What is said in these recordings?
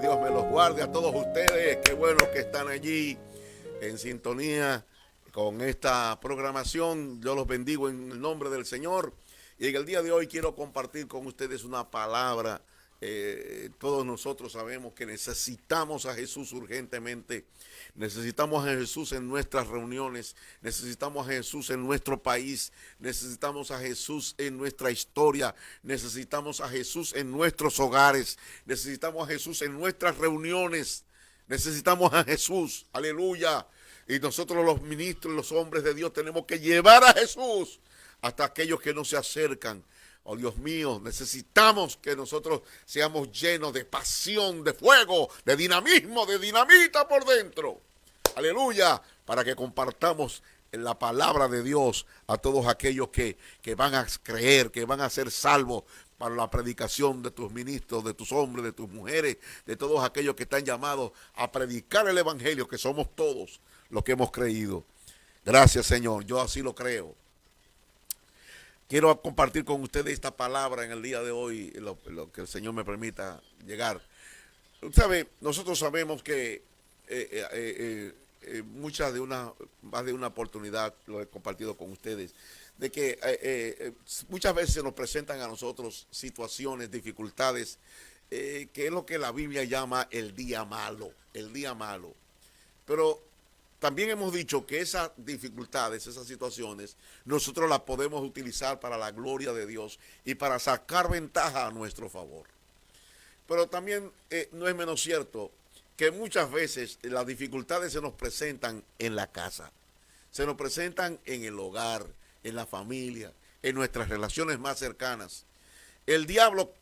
Dios me los guarde a todos ustedes. Qué bueno que están allí en sintonía con esta programación. Yo los bendigo en el nombre del Señor. Y en el día de hoy quiero compartir con ustedes una palabra. Todos nosotros sabemos que necesitamos a Jesús urgentemente. Necesitamos a Jesús en nuestras reuniones. Necesitamos a Jesús en nuestro país. Necesitamos a Jesús en nuestra historia. Necesitamos a Jesús en nuestros hogares. Necesitamos a Jesús en nuestras reuniones. Necesitamos a Jesús. Aleluya. Y nosotros los ministros, los hombres de Dios, tenemos que llevar a Jesús hasta aquellos que no se acercan. Oh Dios mío, necesitamos que nosotros seamos llenos de pasión, de fuego, de dinamismo, de dinamita por dentro. Aleluya, para que compartamos la palabra de Dios a todos aquellos que van a creer, que van a ser salvos para la predicación de tus ministros, de tus hombres, de tus mujeres, de todos aquellos que están llamados a predicar el evangelio, que somos todos los que hemos creído. Gracias, Señor, yo así lo creo. Quiero compartir con ustedes esta palabra en el día de hoy, lo que el Señor me permita llegar. ¿Sabe? Nosotros sabemos que más de una oportunidad lo he compartido con ustedes, de que muchas veces se nos presentan a nosotros situaciones, dificultades, que es lo que la Biblia llama el día malo, Pero también hemos dicho que esas dificultades, esas situaciones, nosotros las podemos utilizar para la gloria de Dios y para sacar ventaja a nuestro favor. Pero también no es menos cierto que muchas veces las dificultades se nos presentan en la casa, se nos presentan en el hogar, en la familia, en nuestras relaciones más cercanas. El diablo,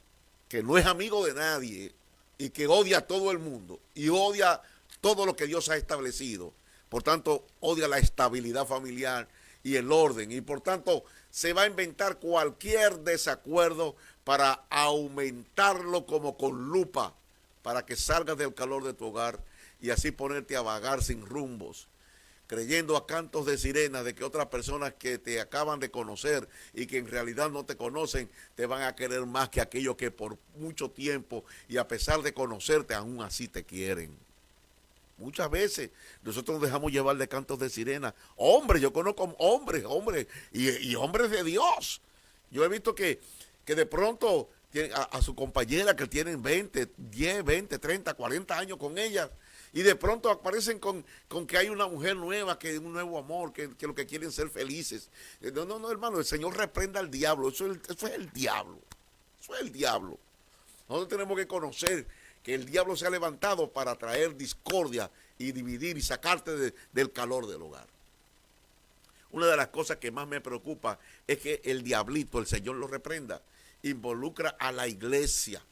que no es amigo de nadie y que odia a todo el mundo y odia todo lo que Dios ha establecido, por tanto, odia la estabilidad familiar y el orden. Y por tanto, se va a inventar cualquier desacuerdo para aumentarlo como con lupa, para que salgas del calor de tu hogar y así ponerte a vagar sin rumbos, creyendo a cantos de sirena de que otras personas que te acaban de conocer y que en realidad no te conocen, te van a querer más que aquellos que por mucho tiempo y a pesar de conocerte, aún así te quieren. Muchas veces nosotros nos dejamos llevar de cantos de sirena. Hombres, yo conozco hombres y hombres de Dios. Yo he visto que de pronto a su compañera que tienen 10, 20, 30, 40 años con ella, y de pronto aparecen con que hay una mujer nueva, que un nuevo amor, que lo que quieren ser felices. No, hermano, el Señor reprenda al diablo. Eso es el diablo. Eso es el diablo. Nosotros tenemos que conocer que el diablo se ha levantado para traer discordia y dividir y sacarte del calor del hogar. Una de las cosas que más me preocupa es que el diablito, el Señor lo reprenda, involucra a la iglesia.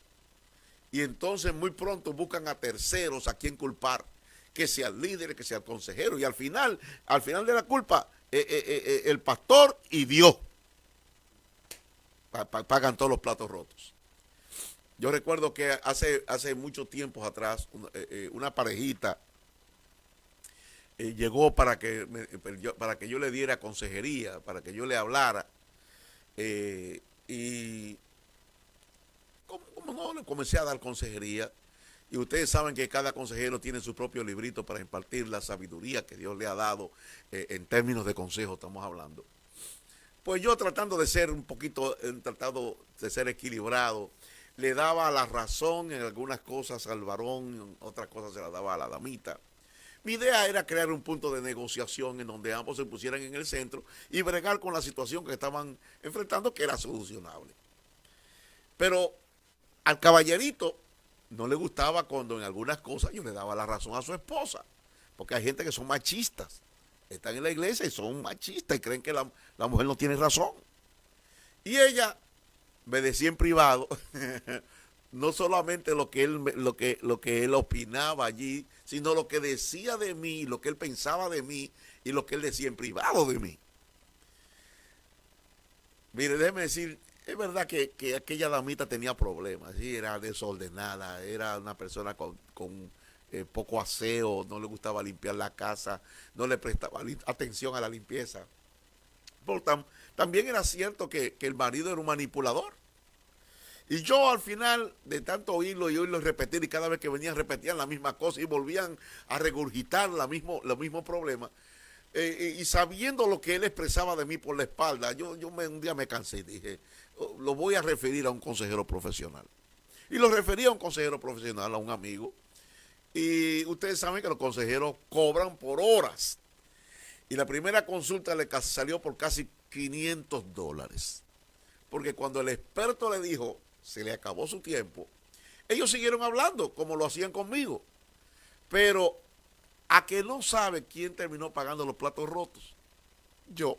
Y entonces muy pronto buscan a terceros a quien culpar, que sea el líder, que sea el consejero. Y al final de la culpa, el pastor y Dios pagan todos los platos rotos. Yo recuerdo que hace muchos tiempos atrás, una parejita llegó para que yo le diera consejería, para que yo le hablara. Y como no, le comencé a dar consejería. Y ustedes saben que cada consejero tiene su propio librito para impartir la sabiduría que Dios le ha dado en términos de consejo, estamos hablando. Pues yo tratando de ser equilibrado, le daba la razón en algunas cosas al varón, en otras cosas se la daba a la damita. Mi idea era crear un punto de negociación en donde ambos se pusieran en el centro y bregar con la situación que estaban enfrentando, que era solucionable. Pero al caballerito no le gustaba cuando en algunas cosas yo le daba la razón a su esposa, porque hay gente que son machistas, están en la iglesia y son machistas y creen que la mujer no tiene razón. Y ella me decía en privado no solamente lo que él opinaba allí, sino lo que decía de mí, lo que él pensaba de mí y lo que él decía en privado de mí. Mire, déjeme decir, es verdad que aquella damita tenía problemas, ¿sí? Era desordenada, era una persona con poco aseo, no le gustaba limpiar la casa, no le prestaba atención a la limpieza. También era cierto que el marido era un manipulador. Y yo al final, de tanto oírlo y oírlo repetir, y cada vez que venían repetían la misma cosa y volvían a regurgitar los mismos problemas, y sabiendo lo que él expresaba de mí por la espalda, un día me cansé y dije, "Oh, lo voy a referir a un consejero profesional". Y lo referí a un consejero profesional, a un amigo. Y ustedes saben que los consejeros cobran por horas. Y la primera consulta le salió por casi $500. Porque cuando el experto le dijo, se le acabó su tiempo, ellos siguieron hablando como lo hacían conmigo. Pero a que no sabe quién terminó pagando los platos rotos. Yo,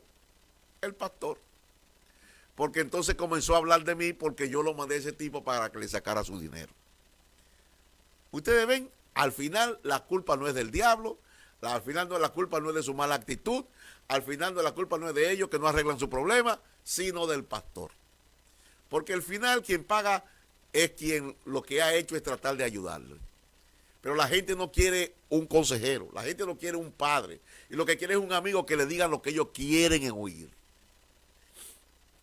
el pastor. Porque entonces comenzó a hablar de mí porque yo lo mandé a ese tipo para que le sacara su dinero. Ustedes ven, al final la culpa no es del diablo, al final la culpa no es de su mala actitud, al final la culpa no es de ellos que no arreglan su problema, sino del pastor. Porque al final quien paga es quien lo que ha hecho es tratar de ayudarle. Pero la gente no quiere un consejero, la gente no quiere un padre, y lo que quiere es un amigo que le diga lo que ellos quieren oír.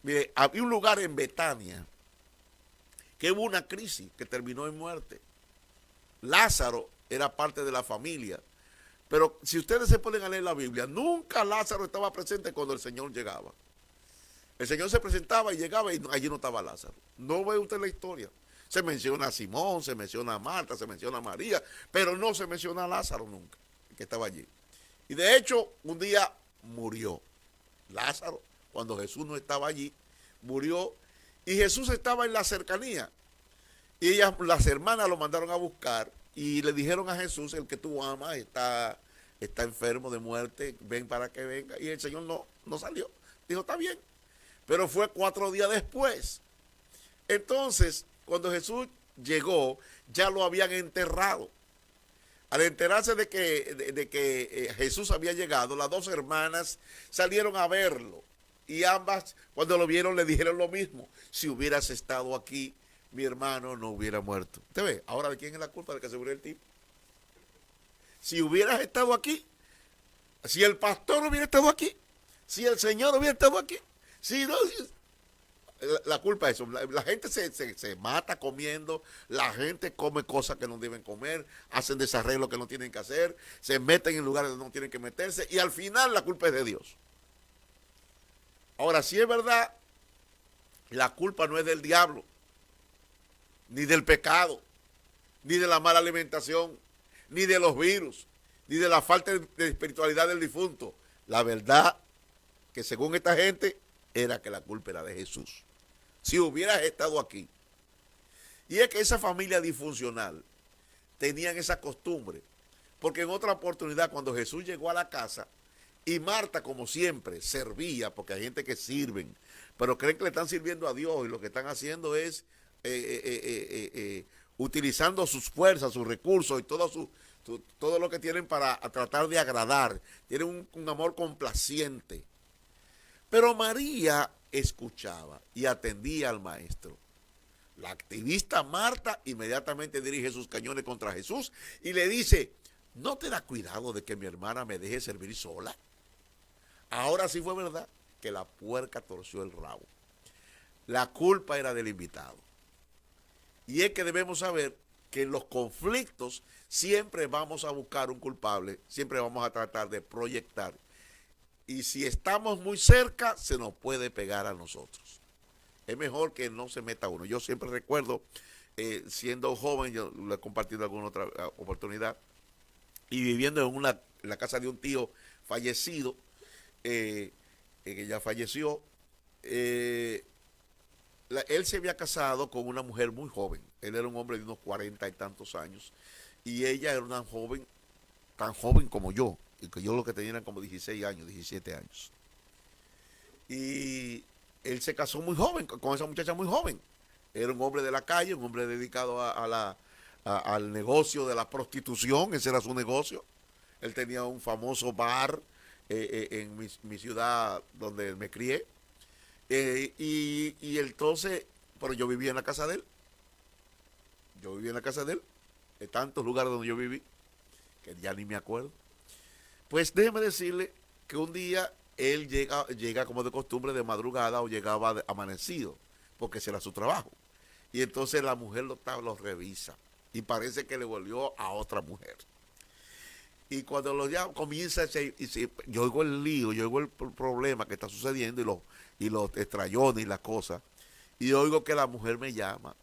Mire, había un lugar en Betania que hubo una crisis que terminó en muerte. Lázaro era parte de la familia, pero si ustedes se ponen a leer la Biblia, nunca Lázaro estaba presente cuando el Señor llegaba. El Señor se presentaba y llegaba y allí no estaba Lázaro. No ve usted la historia. Se menciona a Simón, se menciona a Marta, se menciona a María, pero no se menciona a Lázaro nunca, que estaba allí. Y de hecho, un día murió Lázaro, cuando Jesús no estaba allí, murió, y Jesús estaba en la cercanía. Y las hermanas lo mandaron a buscar y le dijeron a Jesús, el que tú amas está enfermo de muerte, ven para que venga. Y el Señor no salió. Dijo, está bien. Pero fue 4 días después. Entonces, cuando Jesús llegó, ya lo habían enterrado. Al enterarse de que Jesús había llegado, las 2 hermanas salieron a verlo. Y ambas, cuando lo vieron, le dijeron lo mismo. Si hubieras estado aquí, mi hermano no hubiera muerto. ¿Usted ve? Ahora, ¿de quién es la culpa de que se murió el tipo? Si hubieras estado aquí, si el pastor hubiera estado aquí, si el Señor hubiera estado aquí, si no, la culpa es eso. La gente se mata comiendo, la gente come cosas que no deben comer, hacen desarreglos que no tienen que hacer, se meten en lugares donde no tienen que meterse y al final la culpa es de Dios. Ahora, si es verdad, la culpa no es del diablo, ni del pecado, ni de la mala alimentación, ni de los virus, ni de la falta de espiritualidad del difunto. La verdad que según esta gente era que la culpa era de Jesús. Si hubieras estado aquí. Y es que esa familia disfuncional tenían esa costumbre, porque en otra oportunidad cuando Jesús llegó a la casa y Marta como siempre servía, porque hay gente que sirven, pero creen que le están sirviendo a Dios y lo que están haciendo es utilizando sus fuerzas, sus recursos y todo lo que tienen para tratar de agradar. Tienen un amor complaciente. Pero María escuchaba y atendía al maestro. La activista Marta inmediatamente dirige sus cañones contra Jesús y le dice, ¿no te da cuidado de que mi hermana me deje servir sola? Ahora sí fue verdad que la puerca torció el rabo. La culpa era del invitado. Y es que debemos saber que en los conflictos siempre vamos a buscar un culpable, siempre vamos a tratar de proyectar. Y si estamos muy cerca, se nos puede pegar a nosotros. Es mejor que no se meta uno. Yo siempre recuerdo, siendo joven, yo lo he compartido en alguna otra oportunidad, y viviendo en la casa de un tío fallecido, que ya falleció, él se había casado con una mujer muy joven. Él era un hombre de unos 40 y tantos años. Y ella era una joven, tan joven como yo. Y que yo lo que tenía eran como 16 años, 17 años. Y él se casó muy joven, con esa muchacha muy joven. Era un hombre de la calle, un hombre dedicado al negocio de la prostitución. Ese era su negocio. Él tenía un famoso bar en mi ciudad donde me crié. Y entonces, pero yo vivía en la casa de él. Yo vivía en la casa de él. De tantos lugares donde yo viví, que ya ni me acuerdo. Pues déjeme decirle que un día él llega como de costumbre de madrugada o llegaba amanecido, porque ese era su trabajo. Y entonces la mujer lo revisa y parece que le volvió a otra mujer. Y cuando lo ya comienza, yo oigo el lío, yo oigo el problema que está sucediendo y los estrellones y las cosas. Y oigo que la mujer me llama.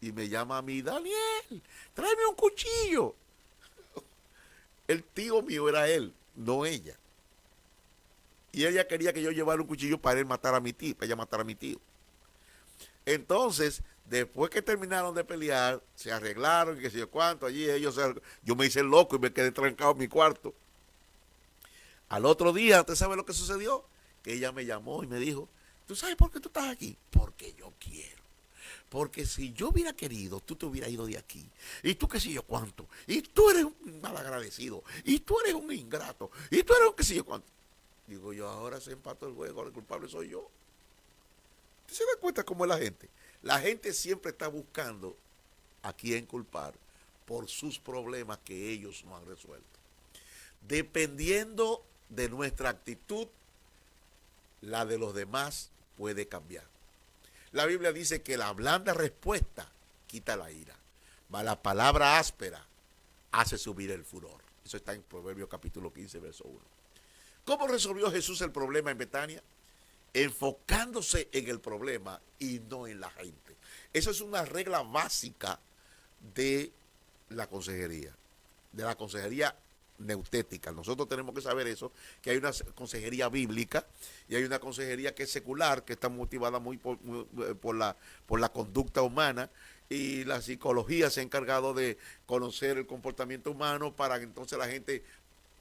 Y me llama a mí: Daniel, tráeme un cuchillo. El tío mío era él, no ella. Y ella quería que yo llevara un cuchillo para él matar a mi tío, para ella matar a mi tío. Entonces, después que terminaron de pelear, se arreglaron y qué sé yo cuánto, yo me hice loco y me quedé trancado en mi cuarto. Al otro día, ¿usted sabe lo que sucedió? Que ella me llamó y me dijo: ¿tú sabes por qué tú estás aquí? Porque yo quiero. Porque si yo hubiera querido, tú te hubieras ido de aquí. Y tú qué sé yo cuánto. Y tú eres un malagradecido. Y tú eres un ingrato. Y tú eres un qué sé yo cuánto. Digo yo: ahora se empató el juego, el culpable soy yo. ¿Usted se da cuenta cómo es la gente? La gente siempre está buscando a quién culpar por sus problemas que ellos no han resuelto. Dependiendo de nuestra actitud, la de los demás puede cambiar. La Biblia dice que la blanda respuesta quita la ira, mas la palabra áspera hace subir el furor. Eso está en Proverbios capítulo 15, verso 1. ¿Cómo resolvió Jesús el problema en Betania? Enfocándose en el problema y no en la gente. Eso es una regla básica de la consejería neutética. Nosotros tenemos que saber eso, que hay una consejería bíblica y hay una consejería que es secular, que está motivada muy por la conducta humana, y la psicología se ha encargado de conocer el comportamiento humano para que entonces la gente,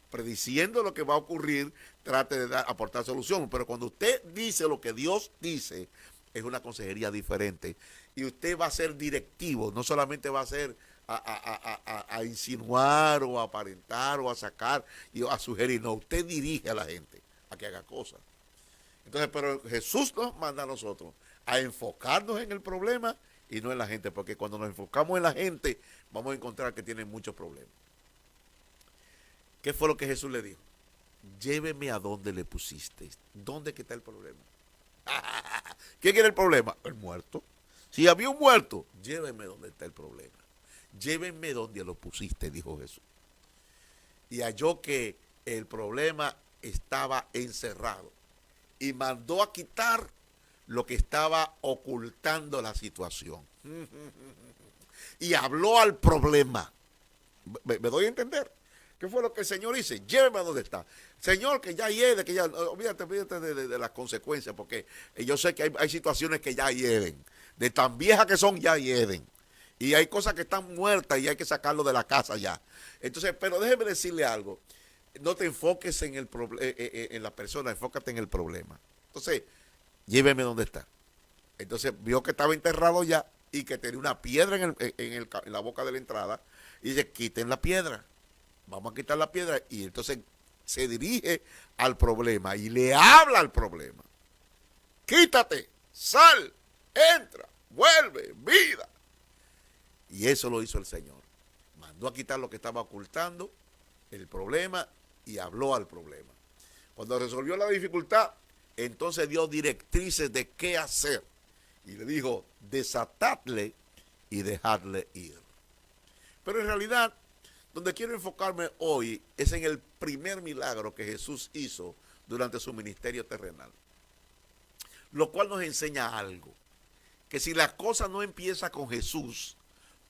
prediciendo lo que va a ocurrir, trate de aportar solución. Pero cuando usted dice lo que Dios dice, es una consejería diferente. Y usted va a ser directivo, no solamente va a ser a insinuar o a aparentar o a sacar y a sugerir. No, usted dirige a la gente a que haga cosas. Entonces, pero Jesús nos manda a nosotros a enfocarnos en el problema y no en la gente, porque cuando nos enfocamos en la gente, vamos a encontrar que tienen muchos problemas. ¿Qué fue lo que Jesús le dijo? Lléveme a donde le pusiste. ¿Dónde que está el problema? ¿Quién era el problema? El muerto. Si había un muerto, lléveme donde está el problema. Llévenme donde lo pusiste, dijo Jesús. Y halló que el problema estaba encerrado y mandó a quitar lo que estaba ocultando la situación. Y habló al problema. ¿Me doy a entender? ¿Qué fue lo que el Señor dice? Lléveme a donde está. Señor, que ya hiede, que ya... Olvídate de las consecuencias, porque yo sé que hay situaciones que ya hieden. De tan viejas que son, ya hieden. Y hay cosas que están muertas y hay que sacarlo de la casa ya. Entonces, pero déjeme decirle algo. No te enfoques en la persona, enfócate en el problema. Entonces, lléveme donde está. Entonces, vio que estaba enterrado ya y que tenía una piedra en la boca de la entrada. Y dice: quiten la piedra. Vamos a quitar la piedra. Y entonces se dirige al problema y le habla al problema. Quítate, sal, entra, vuelve, vida. Y eso lo hizo el Señor. Mandó a quitar lo que estaba ocultando, el problema, y habló al problema. Cuando resolvió la dificultad, entonces dio directrices de qué hacer. Y le dijo: desatadle y dejadle ir. Pero en realidad, donde quiero enfocarme hoy es en el primer milagro que Jesús hizo durante su ministerio terrenal. Lo cual nos enseña algo. Que si la cosa no empieza con Jesús,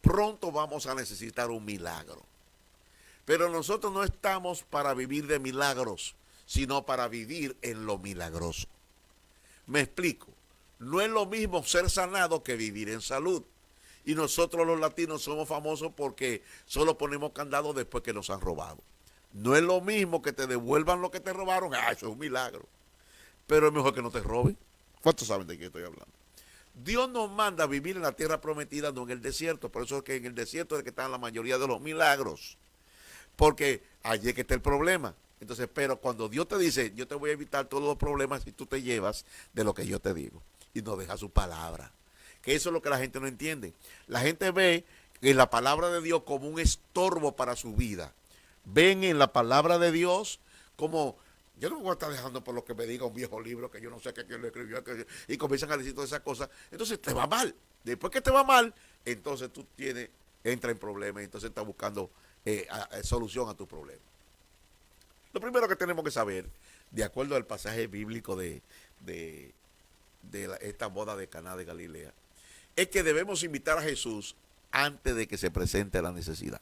pronto vamos a necesitar un milagro. Pero nosotros no estamos para vivir de milagros, sino para vivir en lo milagroso. Me explico. No es lo mismo ser sanado que vivir en salud. Y nosotros los latinos somos famosos porque solo ponemos candado después que nos han robado. No es lo mismo que te devuelvan lo que te robaron. Eso es un milagro. Pero es mejor que no te roben. ¿Cuántos saben de qué estoy hablando? Dios nos manda a vivir en la tierra prometida, no en el desierto. Por eso es que en el desierto es que están la mayoría de los milagros. Porque allí es que está el problema. Entonces, pero cuando Dios te dice: yo te voy a evitar todos los problemas si tú te llevas de lo que yo te digo. Y nos deja su palabra. Que eso es lo que la gente no entiende. La gente ve en la palabra de Dios como un estorbo para su vida. Ven en la palabra de Dios como: yo no me voy a estar dejando por lo que me diga un viejo libro que yo no sé qué lo escribió, y comienzan a decir todas esas cosas. Entonces te va mal. Después que te va mal, entonces entra en problemas, entonces estás buscando solución a tu problema. Lo primero que tenemos que saber, de acuerdo al pasaje bíblico de esta boda de Caná de Galilea, es que debemos invitar a Jesús antes de que se presente la necesidad.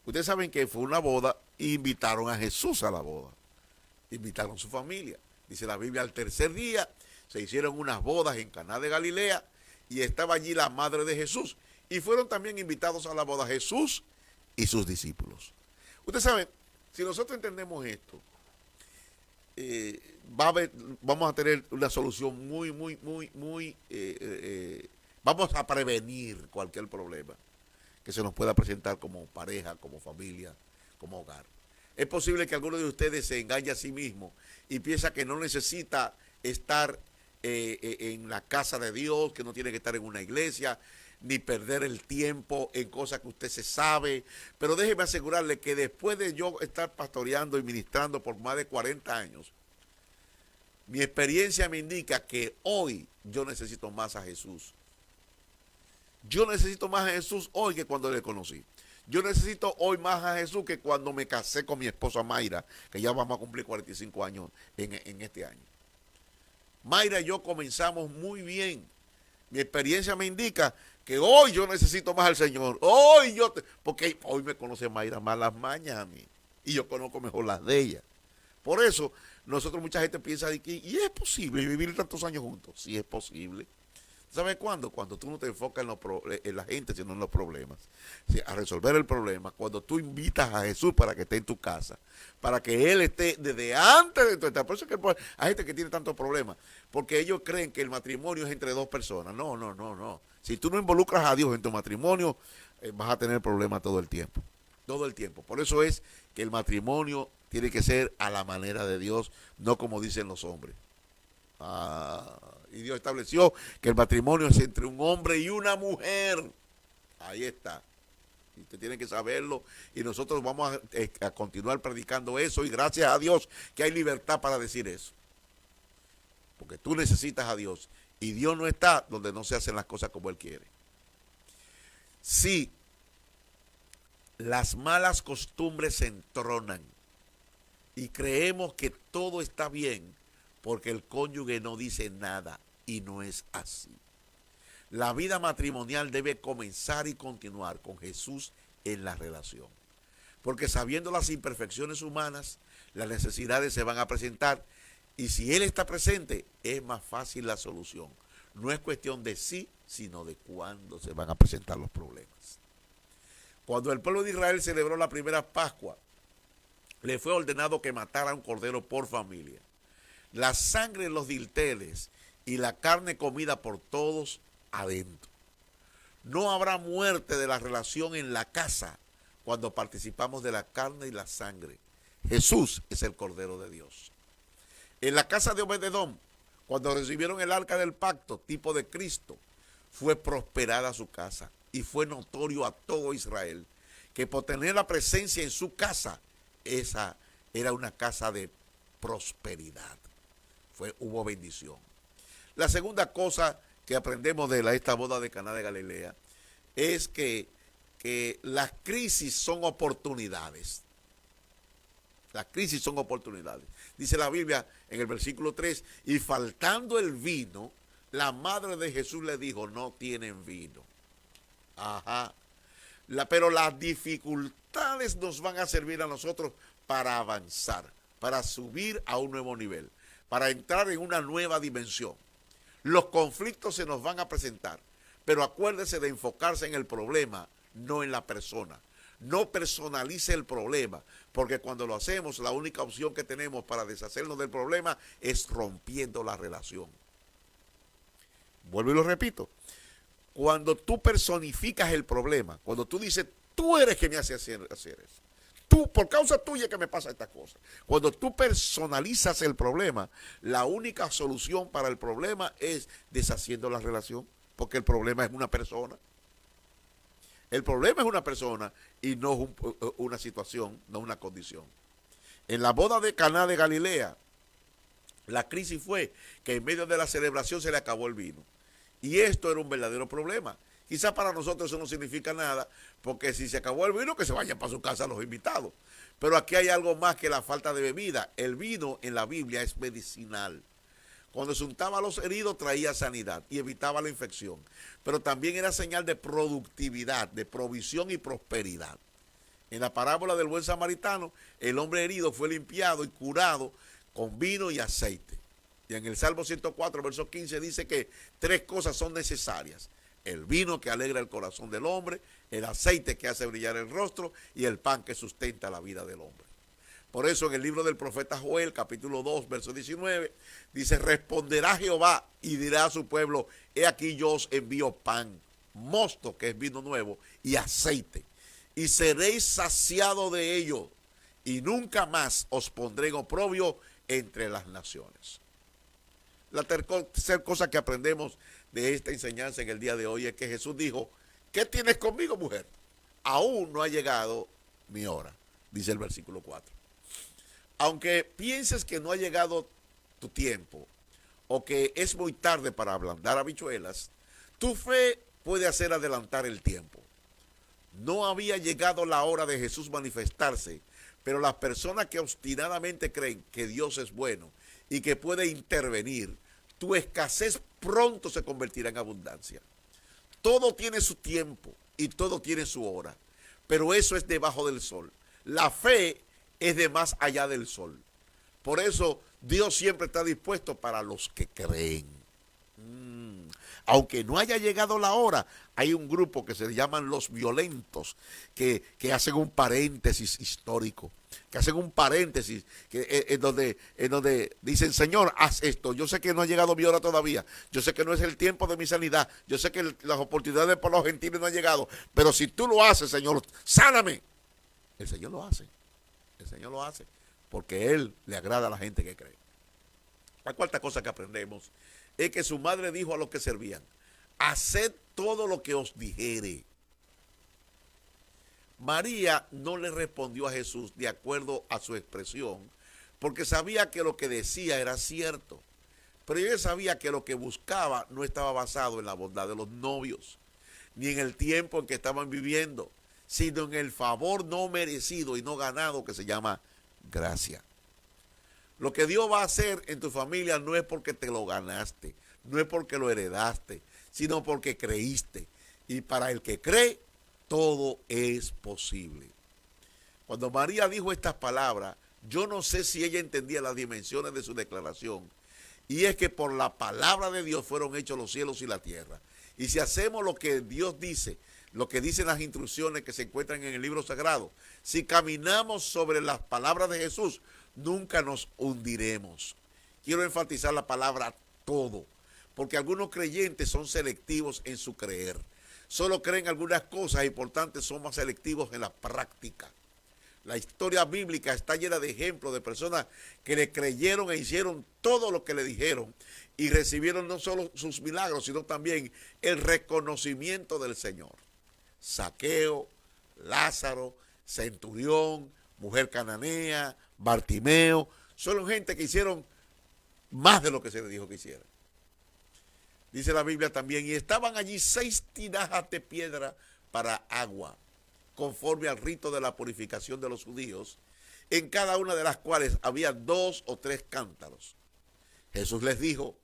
Ustedes saben que fue una boda e invitaron a Jesús a la boda. Invitaron a su familia. Dice la Biblia, al tercer día se hicieron unas bodas en Caná de Galilea y estaba allí la madre de Jesús. Y fueron también invitados a la boda Jesús y sus discípulos. Ustedes saben, si nosotros entendemos esto, vamos a tener una solución vamos a prevenir cualquier problema que se nos pueda presentar como pareja, como familia, como hogar. Es posible que alguno de ustedes se engañe a sí mismo y piensa que no necesita estar en la casa de Dios, que no tiene que estar en una iglesia, ni perder el tiempo en cosas que usted se sabe. Pero déjeme asegurarle que después de yo estar pastoreando y ministrando por más de 40 años, mi experiencia me indica que hoy yo necesito más a Jesús. Yo necesito más a Jesús hoy que cuando le conocí. Yo necesito hoy más a Jesús que cuando me casé con mi esposa Mayra, que ya vamos a cumplir 45 años en este año. Mayra y yo comenzamos muy bien. Mi experiencia me indica que hoy yo necesito más al Señor. Porque hoy me conoce Mayra más las mañas a mí. Y yo conozco mejor las de ella. Por eso, mucha gente piensa de que, ¿y es posible vivir tantos años juntos? Sí, es posible. ¿Sabes cuándo? Cuando tú no te enfocas en la gente, sino en los problemas. Sí, a resolver el problema, cuando tú invitas a Jesús para que esté en tu casa, para que Él esté desde antes de tu etapa. Por eso es que hay gente que tiene tantos problemas, porque ellos creen que el matrimonio es entre dos personas. No. Si tú no involucras a Dios en tu matrimonio, vas a tener problemas todo el tiempo. Todo el tiempo. Por eso es que el matrimonio tiene que ser a la manera de Dios, no como dicen los hombres. Y Dios estableció que el matrimonio es entre un hombre y una mujer. Ahí está. Y usted tiene que saberlo. Y nosotros vamos a continuar predicando eso. Y gracias a Dios que hay libertad para decir eso. Porque tú necesitas a Dios. Y Dios no está donde no se hacen las cosas como Él quiere. Sí, las malas costumbres se entronan. Y creemos que todo está bien porque el cónyuge no dice nada, y no es así. La vida matrimonial debe comenzar y continuar con Jesús en la relación, porque sabiendo las imperfecciones humanas, las necesidades se van a presentar, y si Él está presente, es más fácil la solución. No es cuestión de sí, sino de cuándo se van a presentar los problemas. Cuando el pueblo de Israel celebró la primera Pascua, le fue ordenado que matara un cordero por familia. La sangre en los dinteles y la carne comida por todos adentro. No habrá muerte de la relación en la casa cuando participamos de la carne y la sangre. Jesús es el Cordero de Dios. En la casa de Obed-Edom, cuando recibieron el arca del pacto, tipo de Cristo, fue prosperada su casa y fue notorio a todo Israel que por tener la presencia en su casa, esa era una casa de prosperidad. Hubo bendición. La segunda cosa que aprendemos de esta boda de Caná de Galilea es que las crisis son oportunidades. Las crisis son oportunidades. Dice la Biblia en el versículo 3, y faltando el vino, la madre de Jesús le dijo, no tienen vino. Ajá. Pero las dificultades nos van a servir a nosotros para avanzar, para subir a un nuevo nivel, para entrar en una nueva dimensión. Los conflictos se nos van a presentar, pero acuérdese de enfocarse en el problema, no en la persona. No personalice el problema, porque cuando lo hacemos, la única opción que tenemos para deshacernos del problema es rompiendo la relación. Vuelvo y lo repito. Cuando tú personificas el problema, cuando tú dices, tú eres que me hace hacer eso. Tú, por causa tuya que me pasa esta cosa. Cuando tú personalizas el problema, la única solución para el problema es deshaciendo la relación, porque el problema es una persona. El problema es una persona y no una situación, no una condición. En la boda de Caná de Galilea, la crisis fue que en medio de la celebración se le acabó el vino. Y esto era un verdadero problema. Quizás para nosotros eso no significa nada, porque si se acabó el vino, que se vayan para su casa los invitados. Pero aquí hay algo más que la falta de bebida. El vino en la Biblia es medicinal. Cuando se untaba a los heridos traía sanidad y evitaba la infección. Pero también era señal de productividad, de provisión y prosperidad. En la parábola del buen samaritano, el hombre herido fue limpiado y curado con vino y aceite. Y en el Salmo 104, verso 15, dice que 3 cosas son necesarias: el vino que alegra el corazón del hombre, el aceite que hace brillar el rostro y el pan que sustenta la vida del hombre. Por eso en el libro del profeta Joel, capítulo 2, verso 19, dice: responderá Jehová y dirá a su pueblo: he aquí yo os envío pan, mosto, que es vino nuevo, y aceite, y seréis saciados de ello, y nunca más os pondré en oprobio entre las naciones. La tercera cosa que aprendemos de esta enseñanza en el día de hoy es que Jesús dijo: ¿qué tienes conmigo, mujer? Aún no ha llegado mi hora, dice el versículo 4. Aunque pienses que no ha llegado tu tiempo o que es muy tarde para ablandar habichuelas, tu fe puede hacer adelantar el tiempo. No había llegado la hora de Jesús manifestarse, pero las personas que obstinadamente creen que Dios es bueno y que puede intervenir, tu escasez pronto se convertirá en abundancia. Todo tiene su tiempo y todo tiene su hora, pero eso es debajo del sol. La fe es de más allá del sol. Por eso Dios siempre está dispuesto para los que creen. Aunque no haya llegado la hora, hay un grupo que se llaman los violentos, que hacen un paréntesis histórico, que hacen un paréntesis en donde dicen: Señor, haz esto. Yo sé que no ha llegado mi hora todavía, yo sé que no es el tiempo de mi sanidad, yo sé que las oportunidades por los gentiles no han llegado, pero si tú lo haces, Señor, sáname. El Señor lo hace, el Señor lo hace, porque Él le agrada a la gente que cree. La cuarta cosa que aprendemos es que su madre dijo a los que servían: haced todo lo que os dijere. María no le respondió a Jesús de acuerdo a su expresión, porque sabía que lo que decía era cierto, pero ella sabía que lo que buscaba no estaba basado en la bondad de los novios, ni en el tiempo en que estaban viviendo, sino en el favor no merecido y no ganado que se llama gracia. Lo que Dios va a hacer en tu familia no es porque te lo ganaste, no es porque lo heredaste, sino porque creíste. Y para el que cree, todo es posible. Cuando María dijo estas palabras, yo no sé si ella entendía las dimensiones de su declaración. Y es que por la palabra de Dios fueron hechos los cielos y la tierra. Y si hacemos lo que Dios dice, lo que dicen las instrucciones que se encuentran en el libro sagrado, si caminamos sobre las palabras de Jesús, nunca nos hundiremos. Quiero enfatizar la palabra todo, porque algunos creyentes son selectivos en su creer. Solo creen algunas cosas y por tanto son más selectivos en la práctica. La historia bíblica está llena de ejemplos de personas que le creyeron e hicieron todo lo que le dijeron y recibieron no solo sus milagros, sino también el reconocimiento del Señor. Zaqueo, Lázaro, centurión, mujer cananea, Bartimeo, son gente que hicieron más de lo que se les dijo que hicieran. Dice la Biblia también: y estaban allí 6 tinajas de piedra para agua, conforme al rito de la purificación de los judíos, en cada una de las cuales había 2 o 3 cántaros. Jesús les dijo: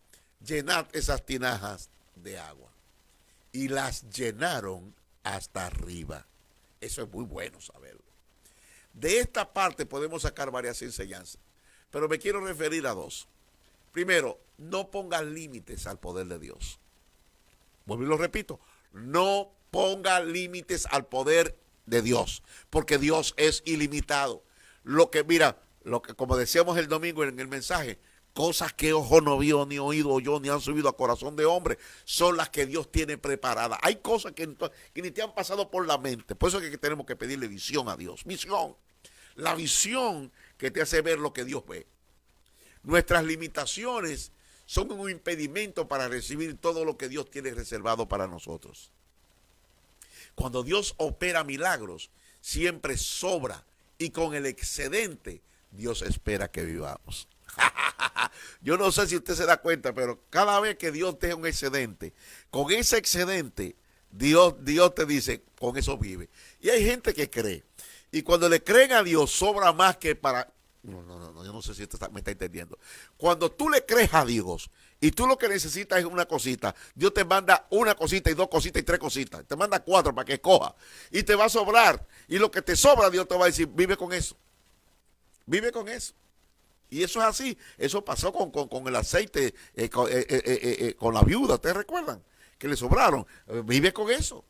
llenad esas tinajas de agua. Y las llenaron hasta arriba. Eso es muy bueno saberlo. De esta parte podemos sacar varias enseñanzas, pero me quiero referir a 2. Primero, no pongas límites al poder de Dios. Vuelvo y lo repito, no ponga límites al poder de Dios, porque Dios es ilimitado. Como decíamos el domingo en el mensaje, cosas que ojo no vio, ni oído oyó, ni han subido a corazón de hombre, son las que Dios tiene preparadas. Hay cosas que ni te han pasado por la mente. Por eso es que tenemos que pedirle visión a Dios. Visión. La visión que te hace ver lo que Dios ve. Nuestras limitaciones son un impedimento para recibir todo lo que Dios tiene reservado para nosotros. Cuando Dios opera milagros, siempre sobra, y con el excedente Dios espera que vivamos. Yo no sé si usted se da cuenta, pero cada vez que Dios deja un excedente, con ese excedente, Dios te dice, con eso vive. Y hay gente que cree. Y cuando le creen a Dios, sobra más que para... No, yo no sé si usted me está entendiendo. Cuando tú le crees a Dios y tú lo que necesitas es una cosita, Dios te manda una cosita y dos cositas y tres cositas. Te manda cuatro para que coja. Y te va a sobrar. Y lo que te sobra, Dios te va a decir, vive con eso. Vive con eso. Y eso es así. Eso pasó con el aceite, con la viuda. ¿Ustedes recuerdan? Que le sobraron. Vive con eso.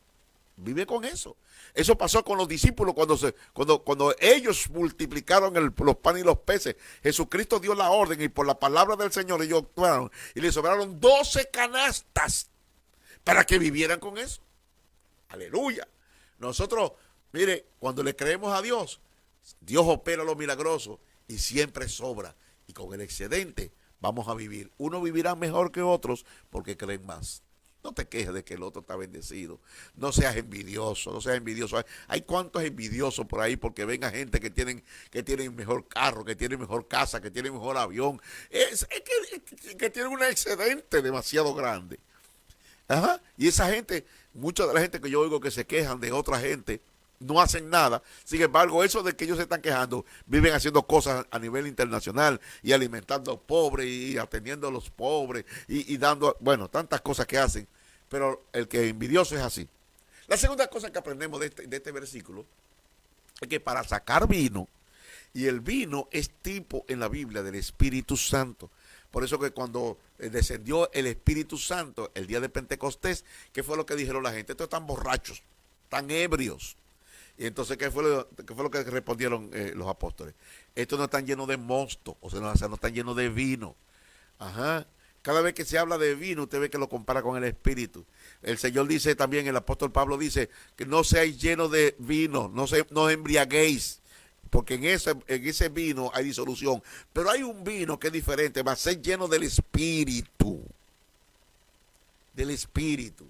Vive con eso. Eso pasó con los discípulos cuando ellos multiplicaron los panes y los peces. Jesucristo dio la orden y por la palabra del Señor ellos actuaron y le sobraron 12 canastas para que vivieran con eso. Aleluya. Nosotros, mire, cuando le creemos a Dios, Dios opera lo milagroso y siempre sobra. Y con el excedente vamos a vivir. Unos vivirán mejor que otros porque creen más. No te quejes de que el otro está bendecido. No seas envidioso, no seas envidioso. Hay cuantos envidiosos por ahí porque venga gente que tienen mejor carro, que tienen mejor casa, que tienen mejor avión. Que tienen un excedente demasiado grande. Ajá. Y esa gente, mucha de la gente que yo oigo que se quejan de otra gente, no hacen nada. Sin embargo, eso de que ellos se están quejando, viven haciendo cosas a nivel internacional y alimentando a los pobres y atendiendo a los pobres y dando, bueno, tantas cosas que hacen. Pero el que es envidioso es así. La segunda cosa que aprendemos de este versículo es que para sacar vino, y el vino es tipo en la Biblia del Espíritu Santo. Por eso que cuando descendió el Espíritu Santo el día de Pentecostés, ¿qué fue lo que dijeron la gente? Estos están borrachos, están ebrios. Y entonces, ¿qué fue lo que respondieron los apóstoles? Estos no están llenos de mosto, o sea, no están llenos de vino. Ajá. Cada vez que se habla de vino, usted ve que lo compara con el Espíritu. El Señor dice también, el apóstol Pablo dice, que no seáis llenos de vino, no embriaguéis, porque en ese vino hay disolución. Pero hay un vino que es diferente, va a ser lleno del Espíritu. Del Espíritu.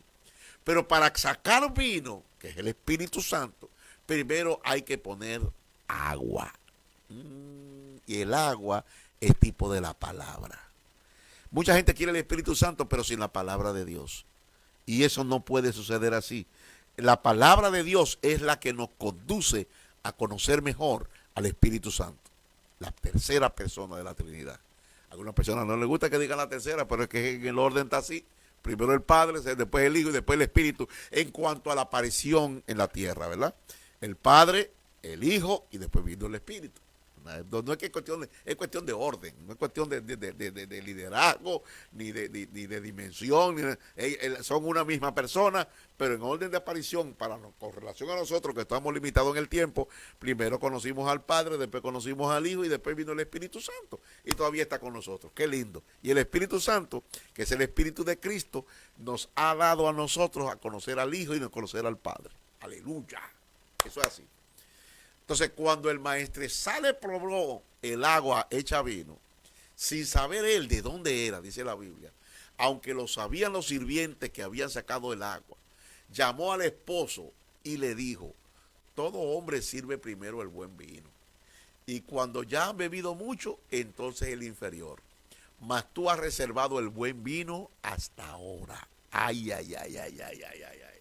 Pero para sacar vino, que es el Espíritu Santo, primero hay que poner agua. Y el agua es tipo de la palabra. Mucha gente quiere el Espíritu Santo, pero sin la palabra de Dios. Y eso no puede suceder así. La palabra de Dios es la que nos conduce a conocer mejor al Espíritu Santo. La tercera persona de la Trinidad. A algunas personas no les gusta que digan la tercera, pero es que en el orden está así. Primero el Padre, después el Hijo y después el Espíritu. En cuanto a la aparición en la tierra, ¿verdad? El Padre, el Hijo y después vino el Espíritu. No es que es cuestión de orden, no es cuestión de liderazgo, ni de dimensión, son una misma persona, pero en orden de aparición, con relación a nosotros que estamos limitados en el tiempo, primero conocimos al Padre, después conocimos al Hijo y después vino el Espíritu Santo, y todavía está con nosotros, qué lindo. Y el Espíritu Santo, que es el Espíritu de Cristo, nos ha dado a nosotros a conocer al Hijo y a conocer al Padre. Aleluya, eso es así. Entonces, cuando el maestresala probó el agua hecha vino, sin saber él de dónde era, dice la Biblia, aunque lo sabían los sirvientes que habían sacado el agua, llamó al esposo y le dijo, todo hombre sirve primero el buen vino, y cuando ya han bebido mucho, entonces el inferior. Mas tú has reservado el buen vino hasta ahora. Ay, ay, ay, ay, ay, ay, ay, ay.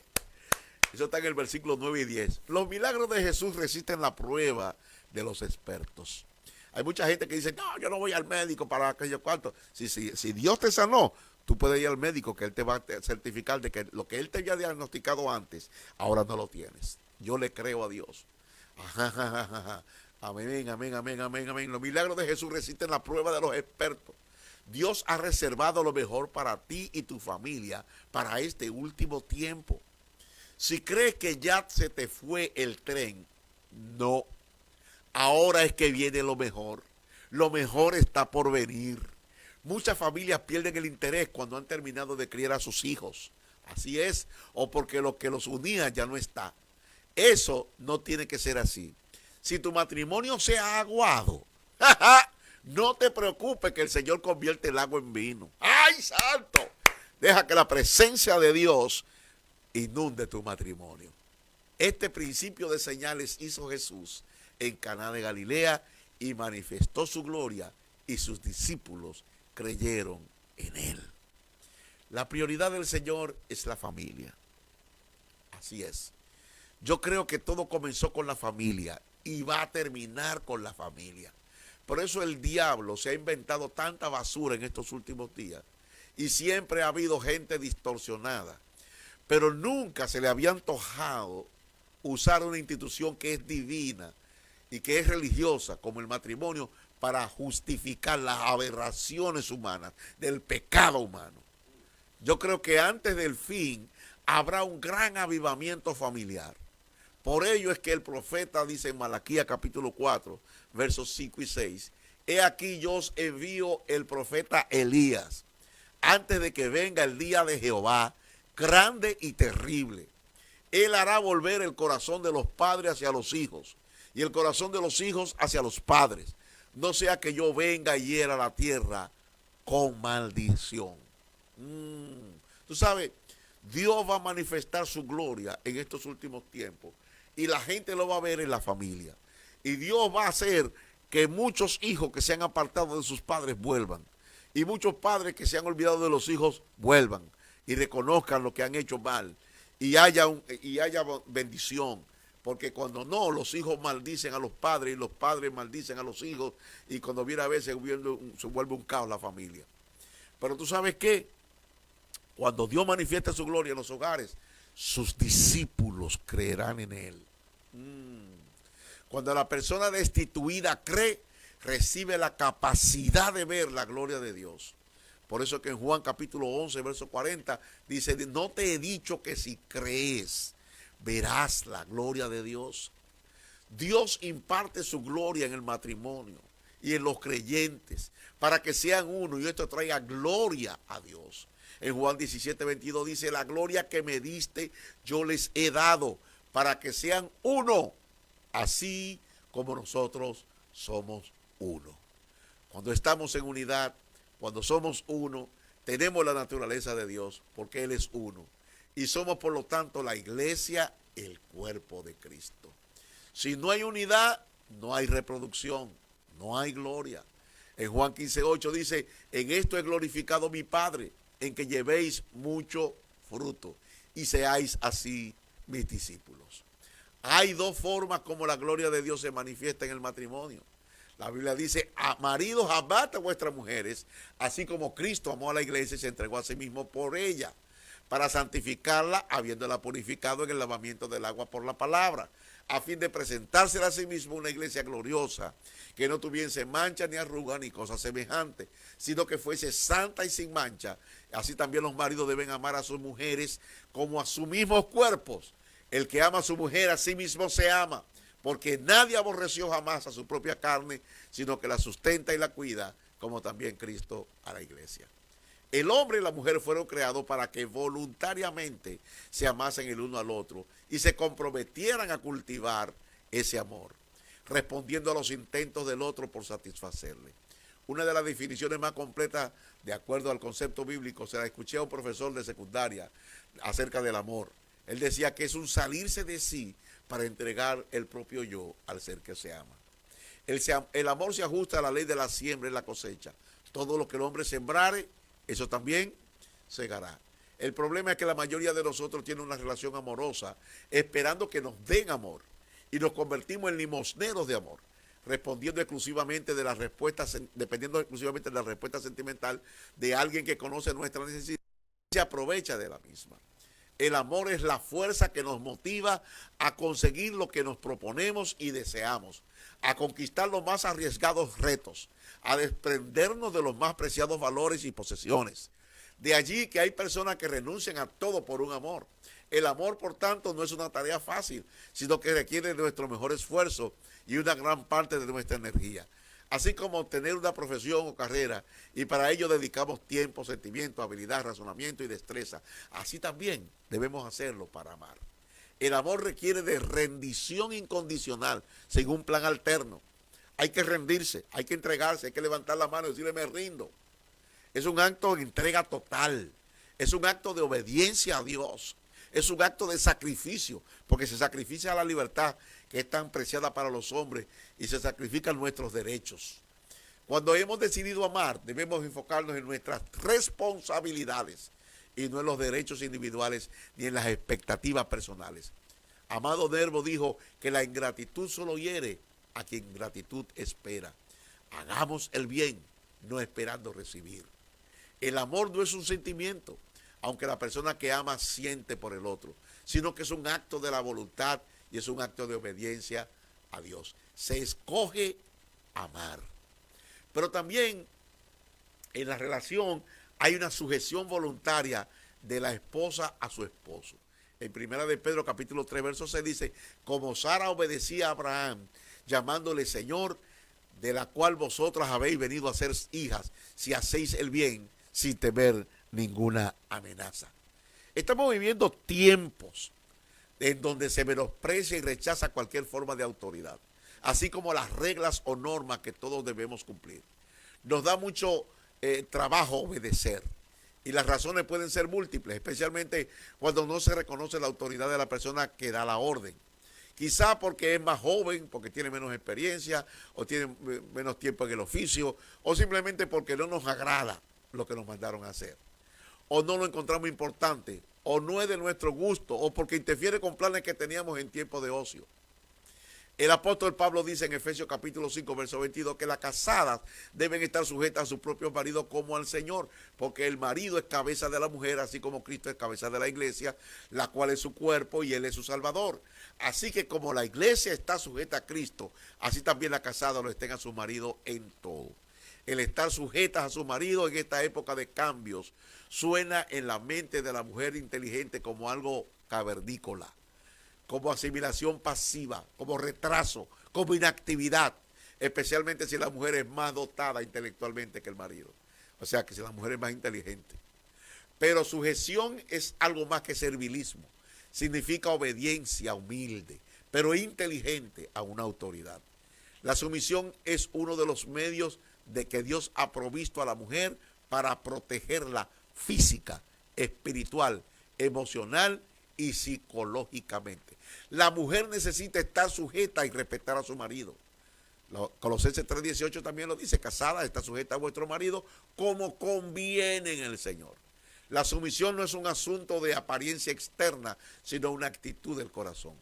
Eso está en el versículo 9 y 10. Los milagros de Jesús resisten la prueba de los expertos. Hay mucha gente que dice, no, yo no voy al médico para aquello cuanto. Si Dios te sanó, tú puedes ir al médico que él te va a certificar de que lo que él te había diagnosticado antes, ahora no lo tienes. Yo le creo a Dios. Amén, amén, amén, amén, amén. Los milagros de Jesús resisten la prueba de los expertos. Dios ha reservado lo mejor para ti y tu familia para este último tiempo. Si crees que ya se te fue el tren, no. Ahora es que viene lo mejor. Lo mejor está por venir. Muchas familias pierden el interés cuando han terminado de criar a sus hijos. Así es. O porque lo que los unía ya no está. Eso no tiene que ser así. Si tu matrimonio se ha aguado, no te preocupes que el Señor convierte el agua en vino. ¡Ay, santo! Deja que la presencia de Dios inunde tu matrimonio. Este principio de señales hizo Jesús en Caná de Galilea y manifestó su gloria y sus discípulos creyeron en él. La prioridad del Señor es la familia. Así es. Yo creo que todo comenzó con la familia y va a terminar con la familia. Por eso el diablo se ha inventado tanta basura en estos últimos días y siempre ha habido gente distorsionada, pero nunca se le había antojado usar una institución que es divina y que es religiosa como el matrimonio para justificar las aberraciones humanas, del pecado humano. Yo creo que antes del fin habrá un gran avivamiento familiar. Por ello es que el profeta dice en Malaquías capítulo 4, versos 5 y 6, he aquí yo os envío el profeta Elías, antes de que venga el día de Jehová, grande y terrible. Él hará volver el corazón de los padres hacia los hijos, y el corazón de los hijos hacia los padres, no sea que yo venga y hiera la tierra con maldición. Tú sabes, Dios va a manifestar su gloria en estos últimos tiempos y la gente lo va a ver en la familia. Y Dios va a hacer que muchos hijos que se han apartado de sus padres vuelvan. Y muchos padres que se han olvidado de los hijos vuelvan y reconozcan lo que han hecho mal. Y haya bendición. Porque cuando no, los hijos maldicen a los padres y los padres maldicen a los hijos. Y cuando viene a ver se vuelve un caos la familia. Pero tú sabes qué, cuando Dios manifiesta su gloria en los hogares, sus discípulos creerán en él. Cuando la persona destituida cree, recibe la capacidad de ver la gloria de Dios. Por eso que en Juan capítulo 11, verso 40, dice, no te he dicho que si crees, verás la gloria de Dios. Dios imparte su gloria en el matrimonio y en los creyentes para que sean uno y esto traiga gloria a Dios. En Juan 17, 22 dice, la gloria que me diste yo les he dado para que sean uno, así como nosotros somos uno. Cuando estamos en unidad, cuando somos uno, tenemos la naturaleza de Dios porque Él es uno. Y somos por lo tanto la iglesia, el cuerpo de Cristo. Si no hay unidad, no hay reproducción, no hay gloria. En Juan 15, 8 dice, en esto he glorificado mi Padre, en que llevéis mucho fruto y seáis así mis discípulos. Hay dos formas como la gloria de Dios se manifiesta en el matrimonio. La Biblia dice, maridos, amad a vuestras mujeres, así como Cristo amó a la iglesia y se entregó a sí mismo por ella, para santificarla, habiéndola purificado en el lavamiento del agua por la palabra, a fin de presentársela a sí mismo una iglesia gloriosa, que no tuviese mancha ni arruga ni cosa semejante, sino que fuese santa y sin mancha. Así también los maridos deben amar a sus mujeres como a sus mismos cuerpos. El que ama a su mujer a sí mismo se ama, porque nadie aborreció jamás a su propia carne, sino que la sustenta y la cuida, como también Cristo a la iglesia. El hombre y la mujer fueron creados para que voluntariamente se amasen el uno al otro y se comprometieran a cultivar ese amor, respondiendo a los intentos del otro por satisfacerle. Una de las definiciones más completas, de acuerdo al concepto bíblico, se la escuché a un profesor de secundaria acerca del amor. Él decía que es un salirse de sí para entregar el propio yo al ser que se ama. El amor se ajusta a la ley de la siembra y la cosecha. Todo lo que el hombre sembrare, eso también segará. El problema es que la mayoría de nosotros tiene una relación amorosa esperando que nos den amor y nos convertimos en limosneros de amor, respondiendo exclusivamente de las respuestas, dependiendo exclusivamente de la respuesta sentimental de alguien que conoce nuestra necesidad y se aprovecha de la misma. El amor es la fuerza que nos motiva a conseguir lo que nos proponemos y deseamos, a conquistar los más arriesgados retos, a desprendernos de los más preciados valores y posesiones. De allí que hay personas que renuncian a todo por un amor. El amor, por tanto, no es una tarea fácil, sino que requiere de nuestro mejor esfuerzo y una gran parte de nuestra energía. Así como obtener una profesión o carrera, y para ello dedicamos tiempo, sentimiento, habilidad, razonamiento y destreza. Así también debemos hacerlo para amar. El amor requiere de rendición incondicional, sin un plan alterno. Hay que rendirse, hay que entregarse, hay que levantar la mano y decirle me rindo. Es un acto de entrega total, es un acto de obediencia a Dios, es un acto de sacrificio, porque se sacrifica la libertad que es tan preciada para los hombres y se sacrifican nuestros derechos. Cuando hemos decidido amar, debemos enfocarnos en nuestras responsabilidades y no en los derechos individuales ni en las expectativas personales. Amado Nervo dijo que la ingratitud solo hiere a quien gratitud espera. Hagamos el bien, no esperando recibir. El amor no es un sentimiento, aunque la persona que ama siente por el otro, sino que es un acto de la voluntad y es un acto de obediencia a Dios. Se escoge amar. Pero también en la relación hay una sujeción voluntaria de la esposa a su esposo. En 1 de Pedro capítulo 3 verso 6 dice, como Sara obedecía a Abraham, llamándole Señor, de la cual vosotras habéis venido a ser hijas, si hacéis el bien sin temer ninguna amenaza. Estamos viviendo tiempos en donde se menosprecia y rechaza cualquier forma de autoridad, así como las reglas o normas que todos debemos cumplir. Nos da mucho trabajo obedecer y las razones pueden ser múltiples, especialmente cuando no se reconoce la autoridad de la persona que da la orden. Quizá porque es más joven, porque tiene menos experiencia o tiene menos tiempo en el oficio, o simplemente porque no nos agrada lo que nos mandaron a hacer, o no lo encontramos importante, o no es de nuestro gusto, o porque interfiere con planes que teníamos en tiempo de ocio. El apóstol Pablo dice en Efesios capítulo 5, verso 22, que las casadas deben estar sujetas a sus propios maridos como al Señor, porque el marido es cabeza de la mujer, así como Cristo es cabeza de la iglesia, la cual es su cuerpo y Él es su Salvador. Así que como la iglesia está sujeta a Cristo, así también las casadas lo estén a su marido en todo. El estar sujetas a su marido en esta época de cambios suena en la mente de la mujer inteligente como algo cavernícola, como asimilación pasiva, como retraso, como inactividad, especialmente si la mujer es más dotada intelectualmente que el marido. O sea, que si la mujer es más inteligente. Pero sujeción es algo más que servilismo. Significa obediencia humilde, pero inteligente a una autoridad. La sumisión es uno de los medios de que Dios ha provisto a la mujer para protegerla física, espiritual, emocional y psicológicamente. La mujer necesita estar sujeta y respetar a su marido. Colosenses 3:18 también lo dice, casada está sujeta a vuestro marido como conviene en el Señor. La sumisión no es un asunto de apariencia externa, sino una actitud del corazón.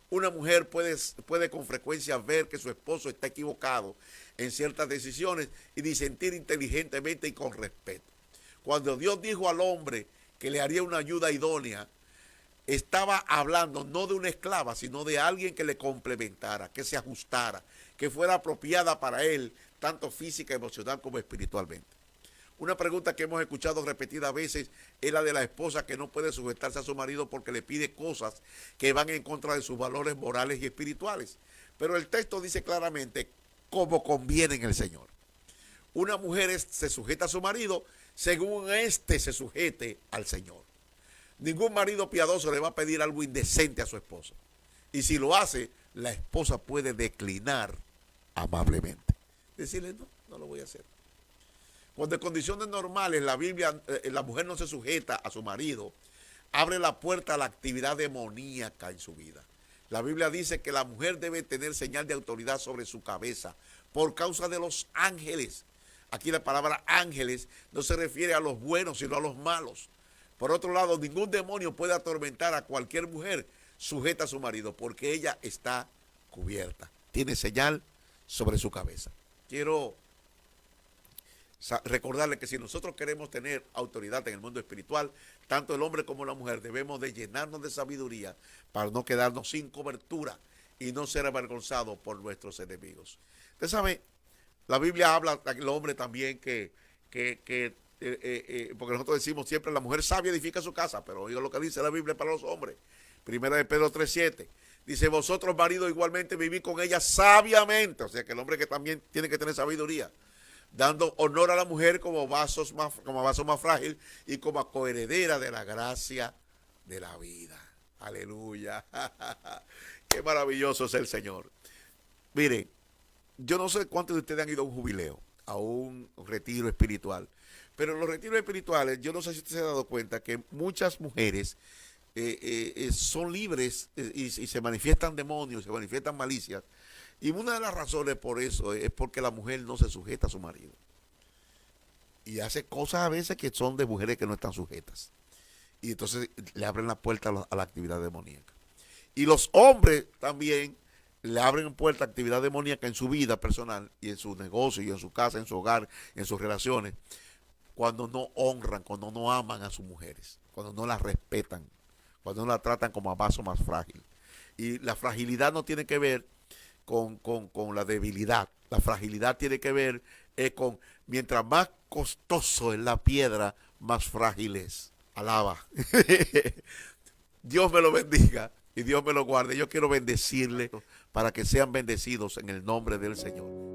Una mujer puede con frecuencia ver que su esposo está equivocado en ciertas decisiones y disentir inteligentemente y con respeto. Cuando Dios dijo al hombre que le haría una ayuda idónea, estaba hablando no de una esclava, sino de alguien que le complementara, que se ajustara, que fuera apropiada para él, tanto física, emocional como espiritualmente. Una pregunta que hemos escuchado repetidas veces es la de la esposa que no puede sujetarse a su marido porque le pide cosas que van en contra de sus valores morales y espirituales. Pero el texto dice claramente como conviene en el Señor. Una mujer se sujeta a su marido según éste se sujete al Señor. Ningún marido piadoso le va a pedir algo indecente a su esposa. Y si lo hace, la esposa puede declinar amablemente. Decirle, no, no lo voy a hacer. Cuando en condiciones normales la Biblia, la mujer no se sujeta a su marido, abre la puerta a la actividad demoníaca en su vida. La Biblia dice que la mujer debe tener señal de autoridad sobre su cabeza por causa de los ángeles. Aquí la palabra ángeles no se refiere a los buenos, sino a los malos. Por otro lado, ningún demonio puede atormentar a cualquier mujer sujeta a su marido, porque ella está cubierta. Tiene señal sobre su cabeza. Quiero recordarle que si nosotros queremos tener autoridad en el mundo espiritual, tanto el hombre como la mujer debemos de llenarnos de sabiduría para no quedarnos sin cobertura y no ser avergonzados por nuestros enemigos. Usted sabe, la Biblia habla del hombre también porque nosotros decimos siempre la mujer sabia edifica su casa, pero oiga lo que dice la Biblia para los hombres. Primera de Pedro 3:7 dice, vosotros maridos igualmente vivid con ella sabiamente, o sea que el hombre que también tiene que tener sabiduría, dando honor a la mujer como vaso más frágil y como coheredera de la gracia de la vida. Aleluya. Qué maravilloso es el Señor. Miren, yo no sé cuántos de ustedes han ido a un jubileo, a un retiro espiritual, pero en los retiros espirituales, yo no sé si usted se ha dado cuenta que muchas mujeres son libres y se manifiestan demonios, se manifiestan malicias, Y una de las razones por eso es porque la mujer no se sujeta a su marido. Y hace cosas a veces que son de mujeres que no están sujetas. Y entonces le abren la puerta a la actividad demoníaca. Y los hombres también le abren puerta a actividad demoníaca en su vida personal y en su negocio y en su casa, en su hogar, en sus relaciones, cuando no honran, cuando no aman a sus mujeres, cuando no las respetan, cuando no la tratan como a vaso más frágil. Y la fragilidad no tiene que ver con la debilidad. La fragilidad tiene que ver con mientras más costoso es la piedra, más frágil es. Alaba. Dios me lo bendiga y Dios me lo guarde. Yo quiero bendecirle para que sean bendecidos en el nombre del Señor.